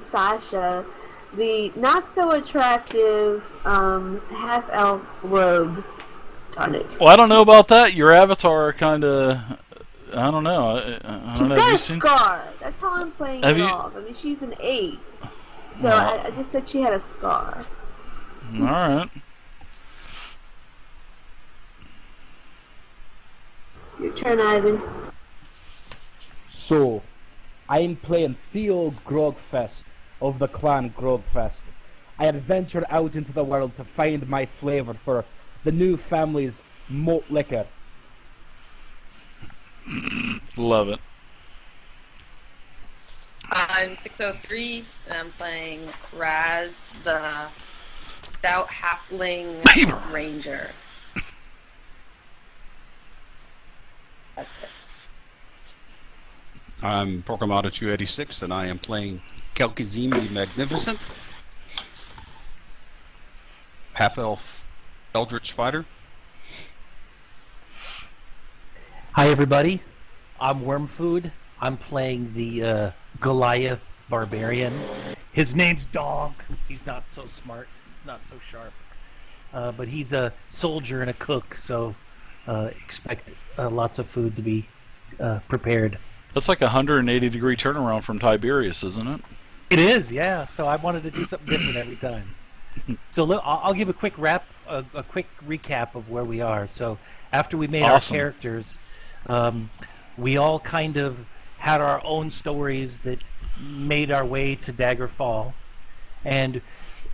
Sasha, the not so attractive half elf rogue. Darn it. Well, I don't know about that. Your avatar kind of. I don't know. I don't She's know. Have got you a seen? scar. That's how I'm playing Have it you? off. I mean, she's an 8. So Well, I just said she had a scar. all right. Your turn, Ivan. So, I'm playing Theo Grogfest of the clan Grogfest. I had ventured out into the world to find my flavour for the new family's malt liquor. Love it. I'm 603, and I'm playing Raz, the stout halfling Beaver. ranger. That's it. I'm Programmata 286, and I am playing Kelkazim the Magnificent, half-elf Eldritch Fighter. Hi everybody, I'm Wormfood. I'm playing the Goliath Barbarian. His name's Dog. He's not so smart. He's not so sharp. But he's a soldier and a cook, so expect lots of food to be prepared. That's like a 180-degree turnaround from Tiberius, isn't it? It is, yeah. So I wanted to do something different every time. So I'll give a quick a quick recap of where we are. So after we made Awesome. our characters, we all kind of had our own stories that made our way to Daggerfall, and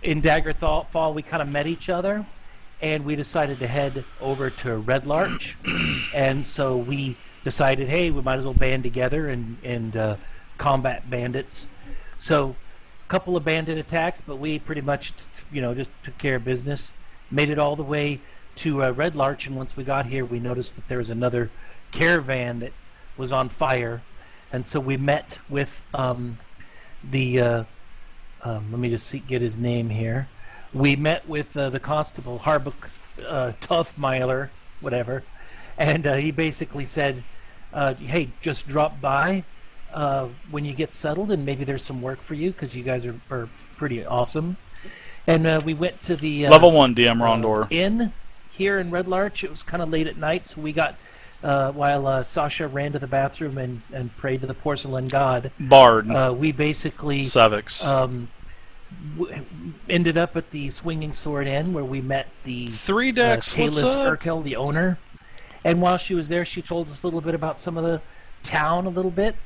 in Daggerfall we kind of met each other, and we decided to head over to Red Larch, and so we decided, hey, we might as well band together and combat bandits. So a couple of bandit attacks, but we pretty much, just took care of business. Made it all the way to Red Larch, and once we got here, we noticed that there was another caravan that was on fire, and so we met with let me just get his name here. We met with the Constable, Harbuck Toughmiler, whatever, and he basically said, hey, just drop by when you get settled, and maybe there's some work for you, because you guys are pretty awesome. And we went to the Level 1 DM Rondor. inn here in Red Larch. It was kind of late at night, so we got, while Sasha ran to the bathroom and prayed to the porcelain god, Bard. we basically Savix. ended up at the Swinging Sword Inn, where we met the 3 decks, what's Kalis up? Urkel, the owner. And while she was there, she told us a little bit about some of the town a little bit.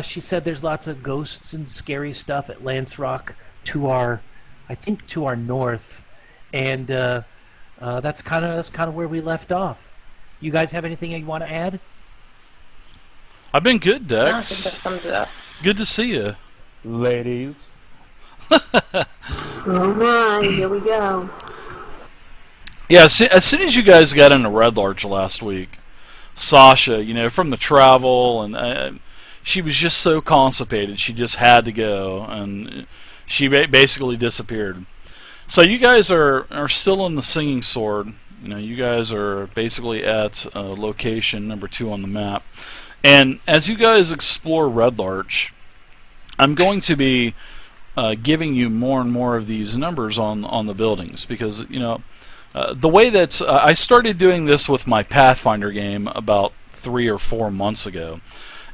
She said there's lots of ghosts and scary stuff at Lance Rock to our north, and that's kind of where we left off. You guys have anything you want to add? I've been good, No, I think that Dex. sums it up. Good to see you. Ladies. Oh my, here we go. Yeah, as soon as you guys got into Red Larch last week, Sasha, from the travel, and she was just so constipated, she just had to go, and she basically disappeared. So you guys are still in the Singing Sword. You guys are basically at location number 2 on the map. And as you guys explore Red Larch, I'm going to be giving you more and more of these numbers on the buildings, because the way that I started doing this with my Pathfinder game about 3 or 4 months ago,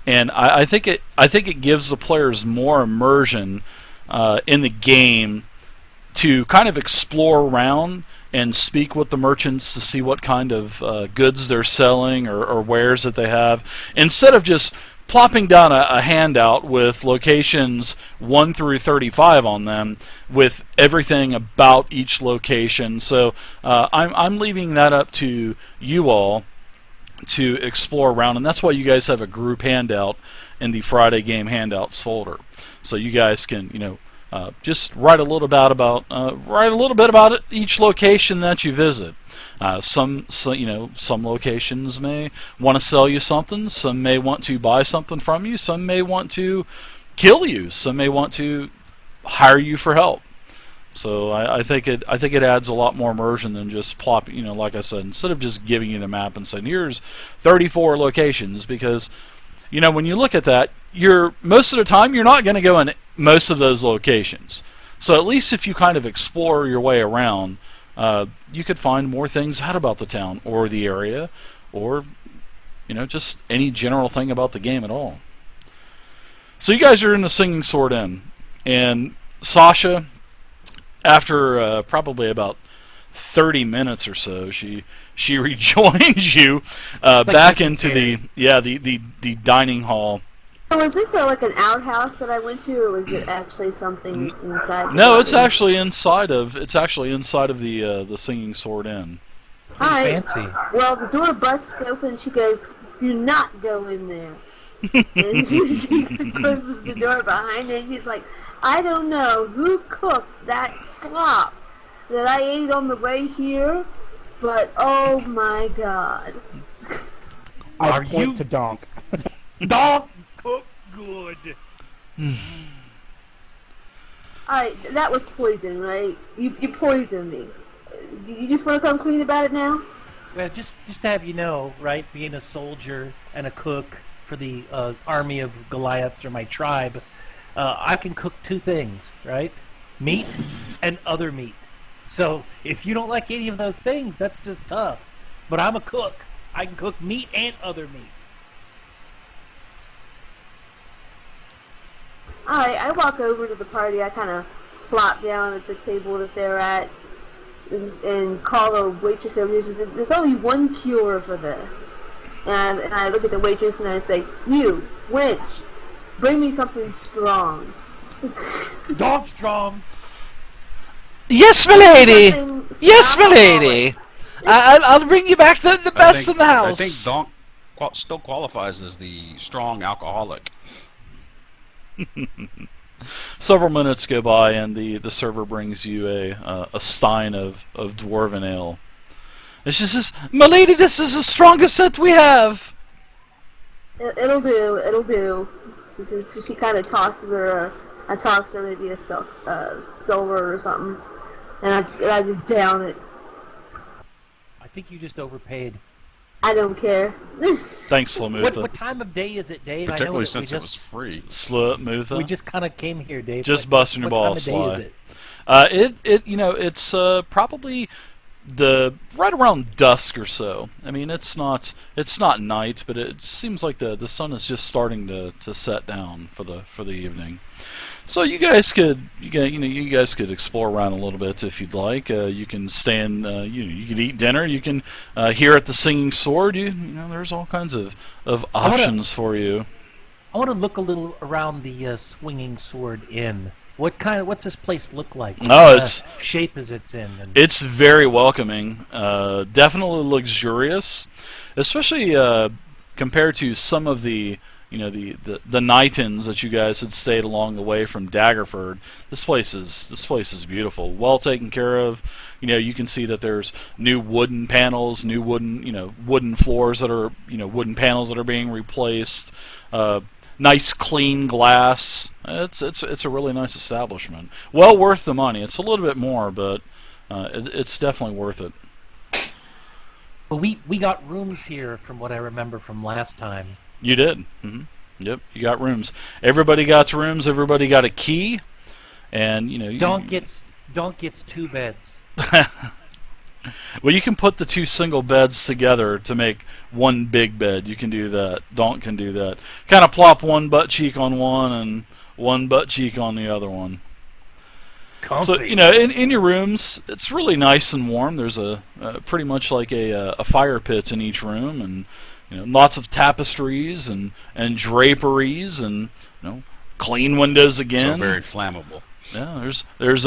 and I think it gives the players more immersion in the game to kind of explore around and speak with the merchants to see what kind of goods they're selling or wares that they have, instead of just plopping down a handout with locations 1 through 35 on them with everything about each location. So I'm leaving that up to you all to explore around, and that's why you guys have a group handout in the Friday game handouts folder, so you guys can just write a little bit about each location that you visit. Some locations may want to sell you something, some may want to buy something from you, some may want to kill you, some may want to hire you for help. So I think it adds a lot more immersion than just plopping, like I said, instead of just giving you the map and saying here's 34 locations, because when you look at that, most of the time you're not going to go in most of those locations. So at least if you kind of explore your way around, you could find more things out about the town or the area, or just any general thing about the game at all. So you guys are in the Singing Sword Inn, and Sasha, after probably about 30 minutes or so, she rejoins you back into the dining hall. So was this like an outhouse that I went to, or was it actually something that's inside? No, it's actually inside of the Singing Sword Inn. Hi. Fancy. Well, the door busts open. She goes, "Do not go in there." And she closes the door behind her, and she's like, "I don't know who cooked that slop that I ate on the way here, but oh my god." I point to Donk. Donk cook good. Alright, that was poison, right? You poisoned me. You just want to come clean about it now? Well, just to have you know, right, being a soldier and a cook for the army of Goliaths or my tribe, I can cook two things, right? Meat and other meat. So if you don't like any of those things, that's just tough. But I'm a cook. I can cook meat and other meat. Alright, I walk over to the party. I kind of plop down at the table that they're at and call the waitress over here. She says, "There's only one cure for this." And I look at the waitress and I say, "You, wench, bring me something strong." Dog strong. Yes, milady. Something Yes, strong. milady. I'll bring you back the best in the house. I think Donk still qualifies as the strong alcoholic. Several minutes go by, and the server brings you a stein of dwarven ale. And she says, "Milady, this is the strongest that we have." It'll do. She kind of tosses her. I toss her maybe a silver or something, and I just down it. I think you just overpaid. I don't care. Thanks, Slamutha. What time of day is it, Dave? Particularly I know since that it was free. Slamutha. we just kind of came here, Dave. Just busting your what balls, time of day Sly. is it? It's probably right around dusk or so. I mean, it's not night, but it seems like the sun is just starting to set down for the evening. So you guys could explore around a little bit if you'd like. You can stand. You could eat dinner. You can here at the Singing Sword. There's all kinds of options for you. I want to look a little around the Swinging Sword Inn. What's this place look like? What shape is it in? It's very welcoming. Definitely luxurious, especially compared to some of the night inns that you guys had stayed along the way from Daggerford. This place is beautiful, well taken care of. You can see that there's new wooden panels, new wooden floors that are wooden panels that are being replaced. Nice clean glass. It's a really nice establishment. Well worth the money. It's a little bit more, but it's definitely worth it. Well, we got rooms here from what I remember from last time. You did. Mm-hmm. Yep, you got rooms. Everybody got rooms. Everybody got a key, and Donk gets 2 beds. Well, you can put the 2 single beds together to make one big bed. You can do that. Donk can do that. Kind of plop one butt cheek on one and one butt cheek on the other one. Comfy. So in your rooms, it's really nice and warm. There's a pretty much like a fire pit in each room, and lots of tapestries and draperies and clean windows again. So very flammable. Yeah, there's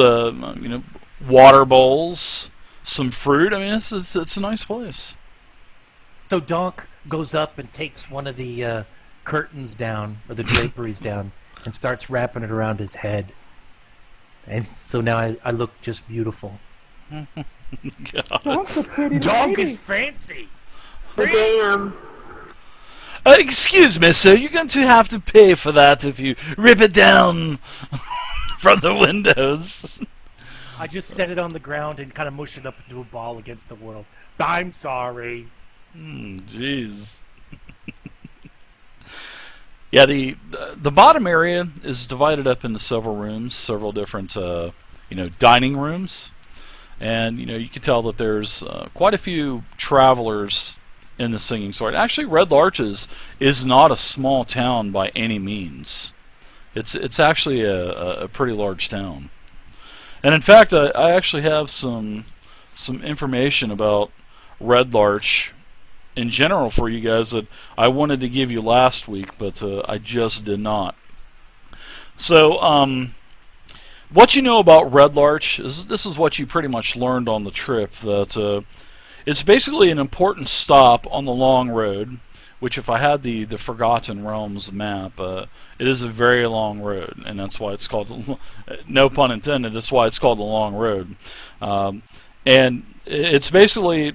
water bowls, some fruit. I mean, it's a nice place. So Donk goes up and takes one of the curtains down, or the draperies down, and starts wrapping it around his head. And so now I look just beautiful. Donk's a pretty Donk lady. is fancy. Damn. Excuse me, sir. You're going to have to pay for that if you rip it down from the windows. I just set it on the ground and kind of mush it up into a ball against the wall. I'm sorry. Jeez. Yeah, the the bottom area is divided up into several rooms, several different dining rooms, and you can tell that there's quite a few travelers in the Singing Sword. Actually, Red Larch is not a small town by any means. It's actually a pretty large town. And in fact, I actually have some information about Red Larch in general for you guys that I wanted to give you last week, but I just did not. So, what you know about Red Larch is this is what you pretty much learned on the trip, that it's basically an important stop on the long road, which if I had the Forgotten Realms map, it is a very long road, and that's why it's called, no pun intended, that's why it's called the long road. And it's basically,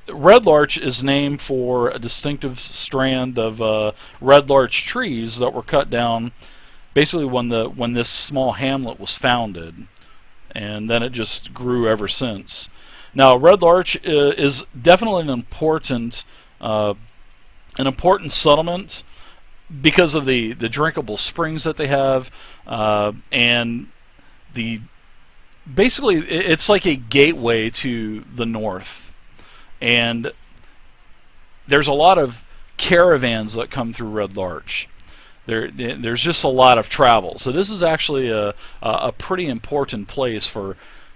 Red Larch is named for a distinctive strand of red larch trees that were cut down basically when this small hamlet was founded, and then it just grew ever since. Now, Red Larch is definitely an important settlement because of the drinkable springs that they have, and basically it's like a gateway to the north. And there's a lot of caravans that come through Red Larch. There's just a lot of travel. So this is actually a pretty important place for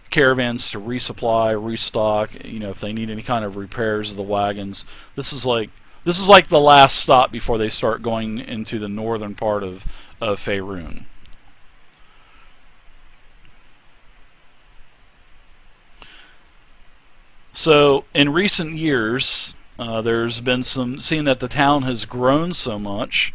caravans to resupply, restock. If they need any kind of repairs of the wagons. This is like the last stop before they start going into the northern part of Faerun. So in recent years, there's been seeing that the town has grown so much,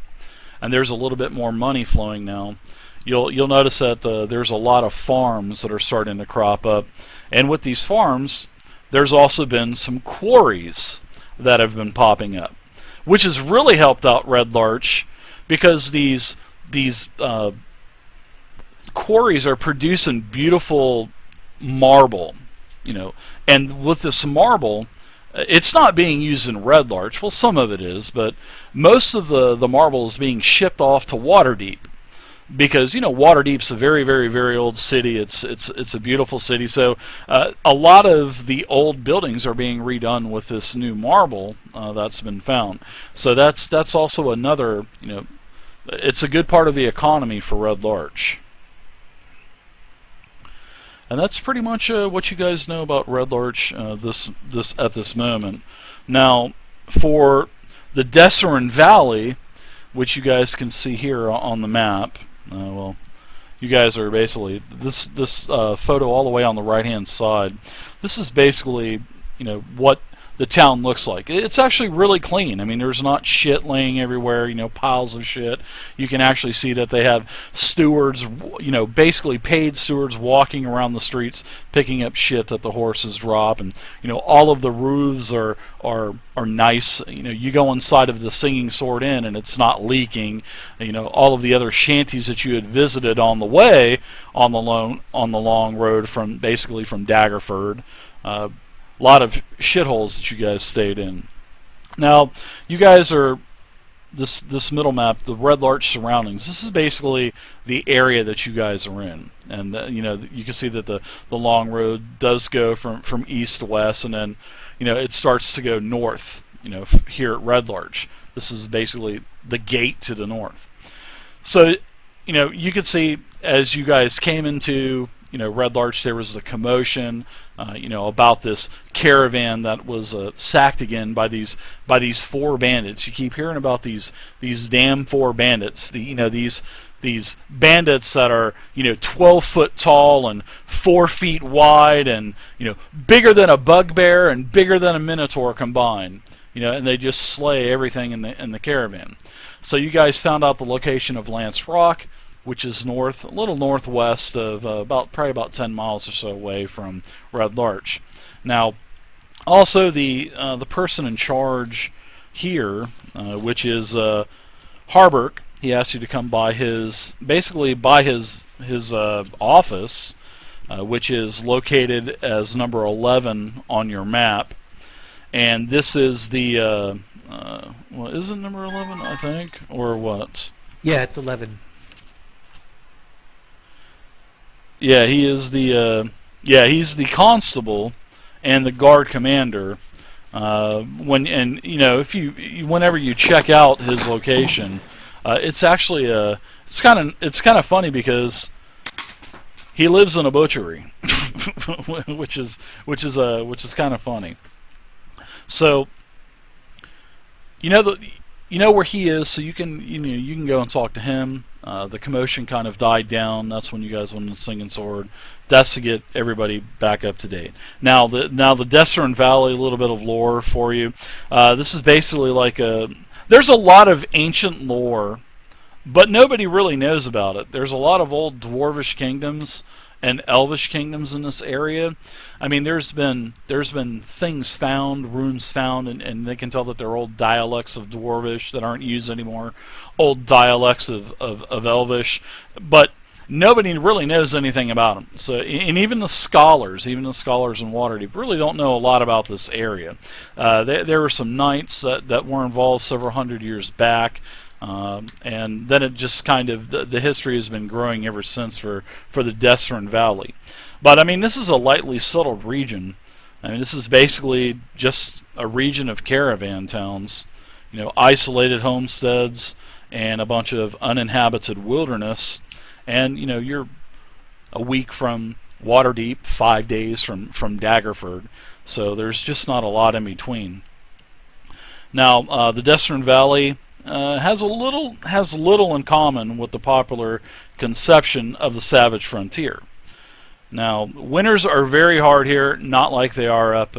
and there's a little bit more money flowing now. You'll notice that there's a lot of farms that are starting to crop up, and with these farms, there's also been some quarries that have been popping up, which has really helped out Red Larch because these quarries are producing beautiful marble, and with this marble, it's not being used in Red Larch. Well, some of it is, but most of the marble is being shipped off to Waterdeep, because Waterdeep's a very, very, very old city. It's a beautiful city. So a lot of the old buildings are being redone with this new marble that's been found. So that's also another, it's a good part of the economy for Red Larch. And that's pretty much what you guys know about Red Larch at this moment. Now, for the Desserin Valley, which you guys can see here on the map, well, you guys are basically this photo all the way on the right-hand side. This is basically what the town looks like. It's actually really clean. I mean, there's not shit laying everywhere, piles of shit. You can actually see that they have stewards, basically paid stewards walking around the streets picking up shit that the horses drop, and all of the roofs are nice. You go inside of the Singing Sword Inn and it's not leaking. All of the other shanties that you had visited on the way on the long road from Daggerford. A lot of shitholes that you guys stayed in. Now, you guys are this middle map, the Red Larch surroundings. This is basically the area that you guys are in, and you can see that the long road does go from east to west, and then it starts to go north. Here at Red Larch, this is basically the gate to the north. So you could see as you guys came into Red Larch, there was the commotion, about this caravan that was sacked again by these 4 bandits. You keep hearing about these damn 4 bandits. These bandits that are 12 foot tall and 4 feet wide, and bigger than a bugbear and bigger than a minotaur combined. And they just slay everything in the caravan. So you guys found out the location of Lance Rock, which is a little northwest of probably about 10 miles or so away from Red Larch. Now, also the person in charge here, which is Harbert, he asked you to come by his office, which is located as number 11 on your map, and this is the well, is it number 11? I think, or what? Yeah, it's 11. Yeah, he is the he's the constable and the guard commander. Whenever you check out his location, it's actually it's kind of funny because he lives in a butchery, which is kind of funny. So you know where he is, so you can go and talk to him. The commotion kind of died down. That's when you guys went to Singing Sword. That's to get everybody back up to date. Now the Desserin Valley, a little bit of lore for you. This is basically like there's a lot of ancient lore, but nobody really knows about it. There's a lot of old dwarvish kingdoms and elvish kingdoms in this area. I mean, there's been things found, runes found, and they can tell that they're old dialects of dwarvish that aren't used anymore, old dialects of elvish, but nobody really knows anything about them. So, and even the scholars in Waterdeep really don't know a lot about this area. There were some knights that were involved several hundred years back. And then it just kind of the history has been growing ever since for the Desserin Valley. But I mean, this is a lightly settled region. I mean, this is basically just a region of caravan towns, isolated homesteads and a bunch of uninhabited wilderness. And you're a week from Waterdeep, 5 days from Daggerford, so there's just not a lot in between. Now, the Desserin Valley has little in common with the popular conception of the savage frontier. Now, winters are very hard here, not like they are up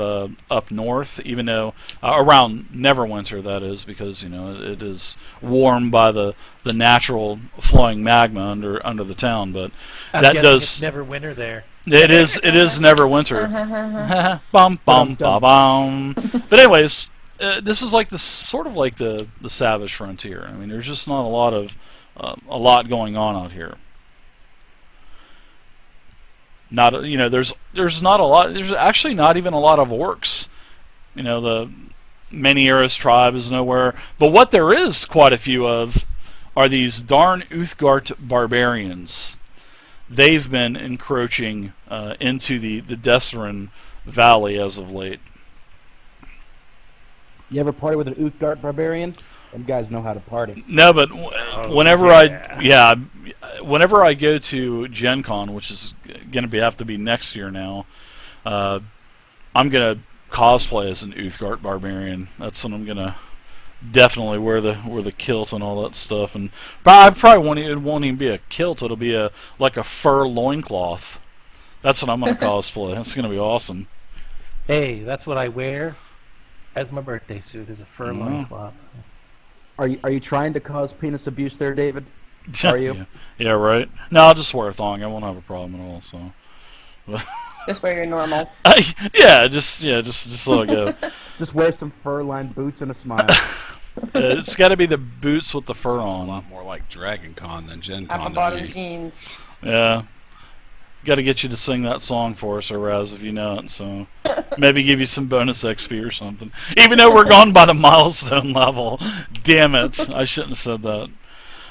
north, even though around Neverwinter, that is, because it is warmed by the natural flowing magma under the town. But that does it's never winter there. It is Neverwinter. Bum bum ba bum. But anyways. This is like sort of like the savage frontier. I mean, there's just not a lot going on out here. There's not a lot. There's actually not even a lot of orcs. The Many-Eris tribe is nowhere. But what there is quite a few of are these darn Uthgard barbarians. They've been encroaching into the Desserin Valley as of late. You ever party with an Uthgard barbarian? Them guys know how to party. No, but whenever I go to Gen Con, which is going to have to be next year now, I'm going to cosplay as an Uthgard barbarian. That's when I'm going to definitely wear the kilt and all that stuff. And I probably it won't even be a kilt. It'll be like a fur loincloth. That's what I'm going to cosplay. That's going to be awesome. Hey, that's what I wear as my birthday suit, is a fur loincloth. Are you trying to cause penis abuse there, David? Are you? Yeah, right. No, I'll just wear a thong. I won't have a problem at all. So. Just wear your normal. Just let it go. Just wear some fur-lined boots and a smile. It's got to be the boots with the fur Sounds on. a lot more like Dragon Con than Gen Con. Apple bottom jeans. Yeah. Got to get you to sing that song for us, Raz, if you know it. So maybe give you some bonus XP or something. Even though we're gone by the milestone level. Damn it. I shouldn't have said that.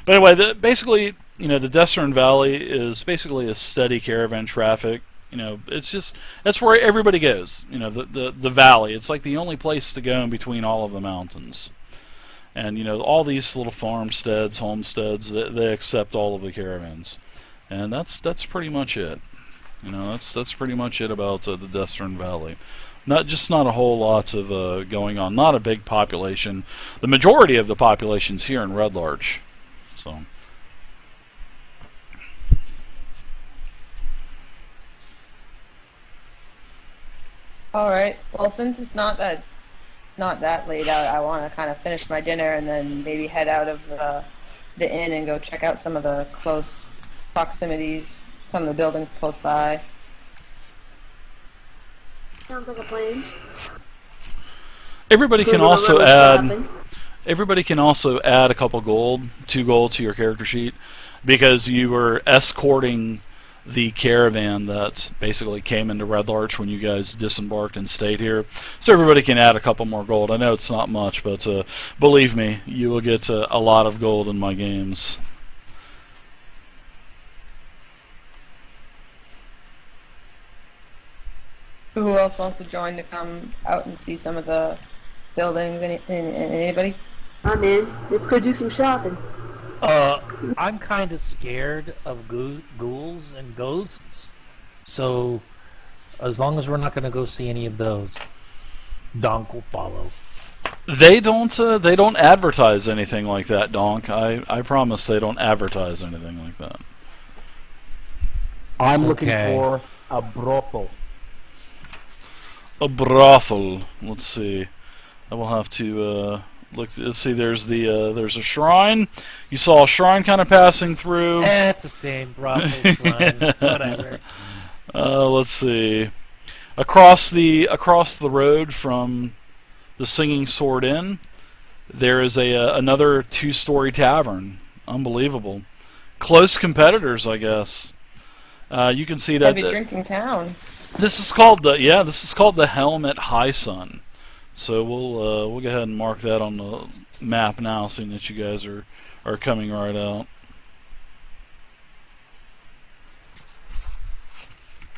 But anyway, basically, the Desserin Valley is basically a steady caravan traffic. That's where everybody goes. The valley. It's like the only place to go in between all of the mountains. And, all these little farmsteads, homesteads, they accept all of the caravans. And that's pretty much it. That's pretty much it about the Desserin Valley. Not a whole lot of going on. Not a big population. The majority of the population's here in Red Larch. So. All right. Well, since it's not that late out, I want to kind of finish my dinner and then maybe head out of the inn and go check out some of the close proximities, some of the buildings close by. Sounds like a plan. Everybody can also add a couple gold, 2 gold to your character sheet, because you were escorting the caravan that basically came into Red Larch when you guys disembarked and stayed here. So everybody can add a couple more gold. I know it's not much, but believe me, you will get a lot of gold in my games. Who else wants to join to come out and see some of the buildings? Anybody? I'm in. Let's go do some shopping. I'm kind of scared of ghouls and ghosts, so as long as we're not going to go see any of those, Donk will follow. They don't advertise anything like that, Donk. I promise they don't advertise anything like that. I'm looking Okay. for a brothel. A brothel. Let's see. I will have to look. Let's see. There's a shrine. You saw a shrine kind of passing through. It's the same, brothel, shrine, whatever. Let's see. Across the road from the Singing Sword Inn, there is another 2-story tavern. Unbelievable. Close competitors, I guess. You can see that. Heavy drinking town. This is called the Helmet High Sun. So we'll go ahead and mark that on the map now, seeing that you guys are coming right out.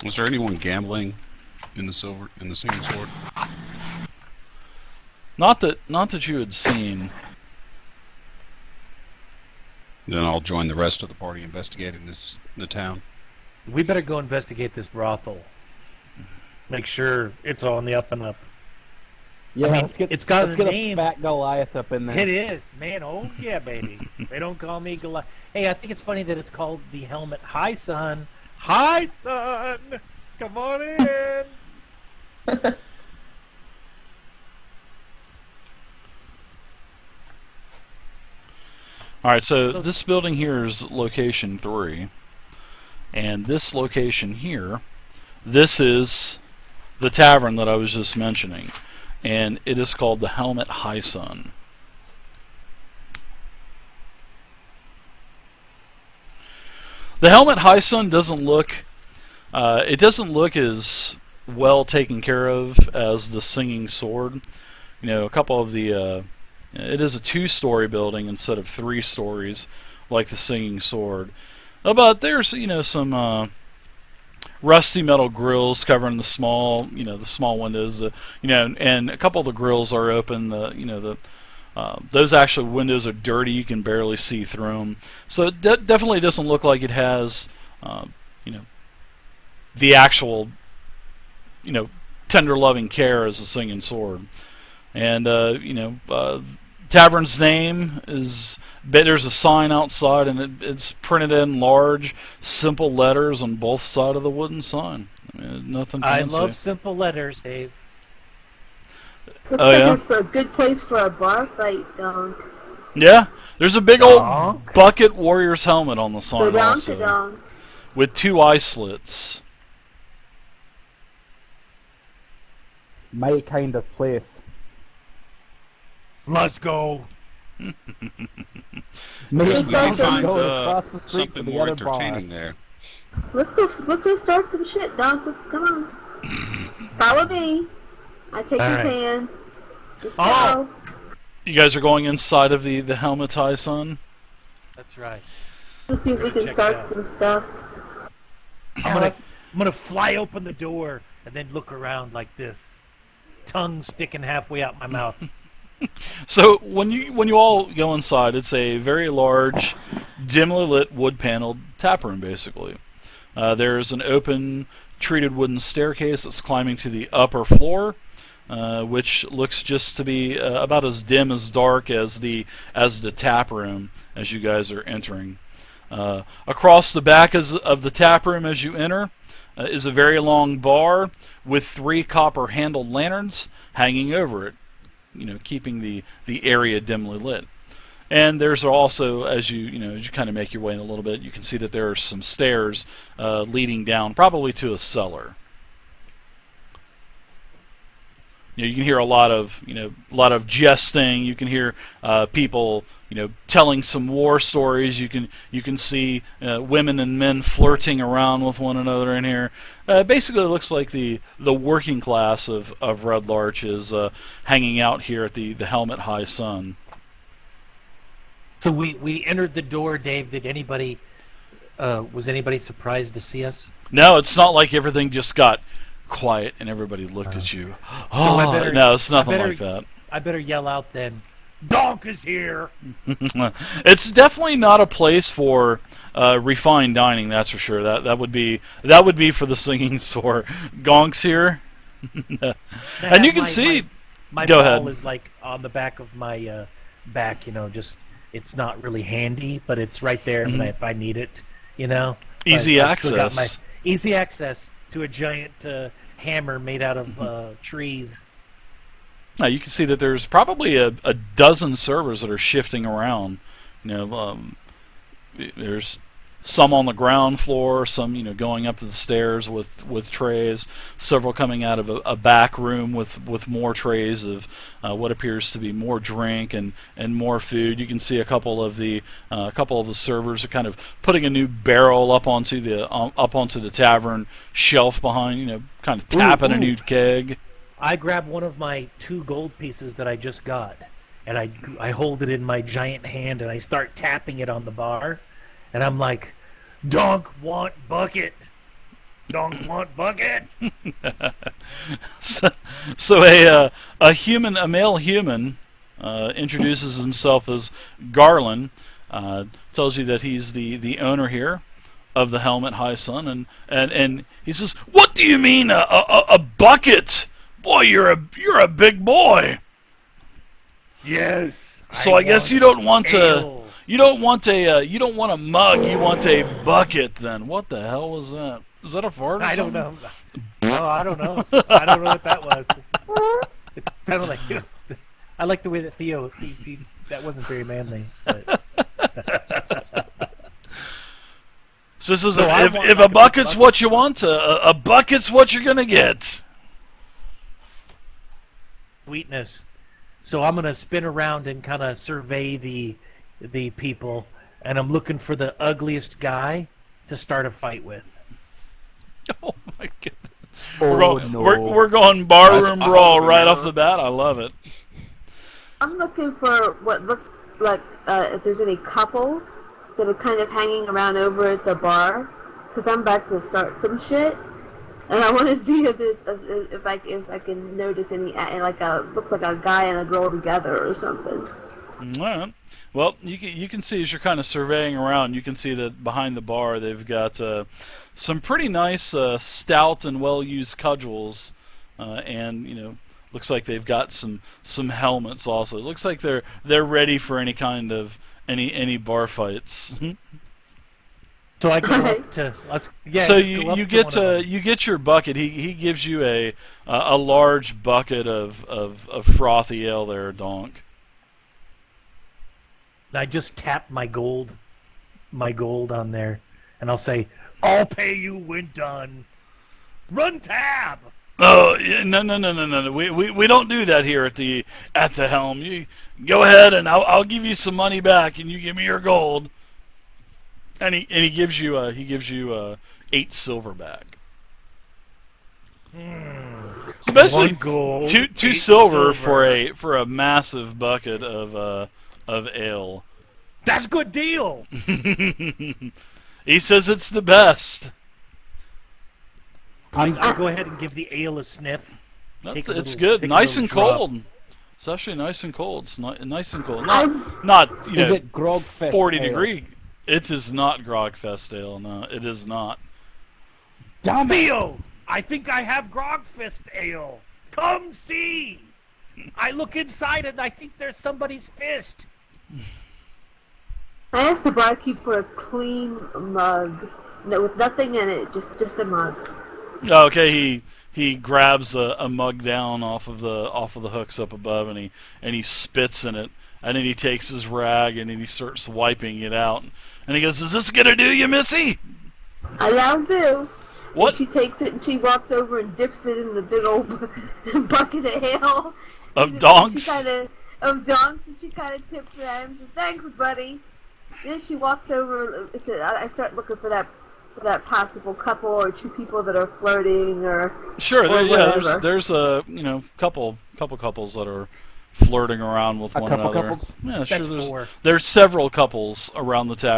Was there anyone gambling in the Singing Sword? Not that you had seen. Then I'll join the rest of the party investigating the town. We better go investigate this brothel. Make sure it's all on the up and up. Yeah, I mean, let's get, it's got let's a get name. a fat Goliath up in there. It is, man. Oh yeah, baby. They don't call me Goliath. Hey, I think it's funny that it's called the Helmet High Sun. Hi, son. Come on in. All right, so this building here is location 3, and this location here, this is the tavern that I was just mentioning, and it is called the Helmet High Sun. The Helmet High Sun doesn't look as well taken care of as the Singing Sword. You know, a couple of the it is a 2-story building instead of 3 stories like the Singing Sword. But there's, you know, some rusty metal grills covering the small windows. You know, and a couple of the grills are open. Those actual windows are dirty. You can barely see through them. So it definitely doesn't look like it has, the actual, tender loving care as a Singing Sword. And tavern's name is. There's a sign outside, and it's printed in large, simple letters on both sides of the wooden sign. I mean, nothing fancy. I love simple letters, Dave. Looks Oh, like yeah? it's a good place for a bar fight, Donk. Yeah, there's a big old Donk. bucket warrior's helmet on the Go sign down also, to Donk. with 2 eye slits. My kind of place. Let's go. Maybe Let's We go can find go across the street something to the more other bar. entertaining there. Let's go start some shit, Donk. Come on. Follow me. I take his All right. hand. Let's Oh. go. You guys are going inside of the helmet high sun? That's right. Let's see if we can Check it start out. some stuff. I'm gonna fly open the door and then look around like this, tongue sticking halfway out my mouth. So when you all go inside, it's a very large, dimly lit wood-paneled tap room, basically. There's an open, treated wooden staircase that's climbing to the upper floor, which looks just to be about as dim as dark as the tap room as you guys are entering. Across the back of the tap room as you enter is a very long bar with 3 copper-handled lanterns hanging over it, keeping the area dimly lit. And there's also, as you kind of make your way in a little bit, you can see that there are some stairs leading down, probably to a cellar. you can hear a lot of jesting. You can hear people telling some war stories. You can see women and men flirting around with one another in here. Basically, it looks like the working class of Red Larch is hanging out here at the Helmet High Sun. So we entered the door, Dave. Did anybody was anybody surprised to see us? No, it's not like everything just got quiet and everybody looked at you. So I better, no, it's nothing I better, like that. I better yell out then. Donk is here. It's definitely not a place for refined dining. That's for sure. That would be for the singing sore. Gonk's here, and you can see. My Go ball ahead. is like on the back of my back. Just it's not really handy, but it's right there if I need it. So Easy I've still got access. Easy access to a giant hammer made out of trees. Now you can see that there's probably a dozen servers that are shifting around. There's some on the ground floor, some going up the stairs with trays, several coming out of a back room with more trays of what appears to be more drink and more food. You can see a couple of the servers are kind of putting a new barrel up onto the tavern shelf behind, kind of tapping a new keg. I grab one of my 2 gold pieces that I just got, and I hold it in my giant hand, and I start tapping it on the bar, and I'm like, "Donk want bucket, donk want bucket." So a male human, introduces himself as Garland, tells you that he's the owner here of the Helmet High Sun, and he says, "What do you mean a bucket? Boy, you're a big boy." Yes. So I guess you don't want ale. you don't want a mug, you want a bucket then. What the hell was that? Is that a fart or I don't something? know. No, I don't know. I don't know what that was. It sounded like I like the way that Theo. That wasn't very manly. But. So this is So I if want a bucket's what you want, a bucket's what you're gonna get. Sweetness. So I'm gonna spin around and kind of survey the people, and I'm looking for the ugliest guy to start a fight with. Oh my goodness. Oh, We're going barroom That's brawl awesome, right man. off the bat. I love it. I'm looking for what looks like if there's any couples that are kind of hanging around over at the bar, because I'm about to start some shit, and I want to see if I can notice any looks like a guy and a girl together or something. All right. Well, you can see as you're kind of surveying around, you can see that behind the bar they've got some pretty nice stout and well-used cudgels, and looks like they've got some helmets also. It looks like they're ready for any kind of any bar fights. So I go up to So just go up you to get one of them. you get your bucket. He gives you a large bucket of frothy ale there, Donk. I just tap my gold on there, and I'll say, "I'll pay you when done. Run tab." Oh yeah, no. We don't do that here at the helm. You go ahead and I'll give you some money back, and you give me your gold. And he gives you 8 silver back. So basically, One gold, two 8 silver silver. for a massive bucket of ale. That's a good deal. He says it's the best. I'll go ahead and give the ale a sniff. It's Take a little- good, take a nice little and drop. cold. It's actually nice and cold. It's nice and cold. I'm- Not Is it Grogfest 40 ale? degree. It is not Grogfest ale. No, it is not. Damn it! Theo, I think I have Grogfist ale. Come see. I look inside and I think there's somebody's fist. I asked the barkeep for a clean mug, with nothing in it, just a mug. Okay, he grabs a mug down off of the hooks up above, and he spits in it, and then he takes his rag and then he starts wiping it out, and he goes, "Is this gonna do you, Missy?" I'll do. What? And she takes it and she walks over and dips it in the big old bucket of ale. Of And donks? Of donks, and she kind of tips it at him and says, "Thanks, buddy." Then she walks over. I start looking for that possible couple or two people that are flirting or Sure, or yeah. whatever. There's a couple couples that are flirting around with A one couple another. couples? Yeah, sure. That's four. There's several couples around the tavern.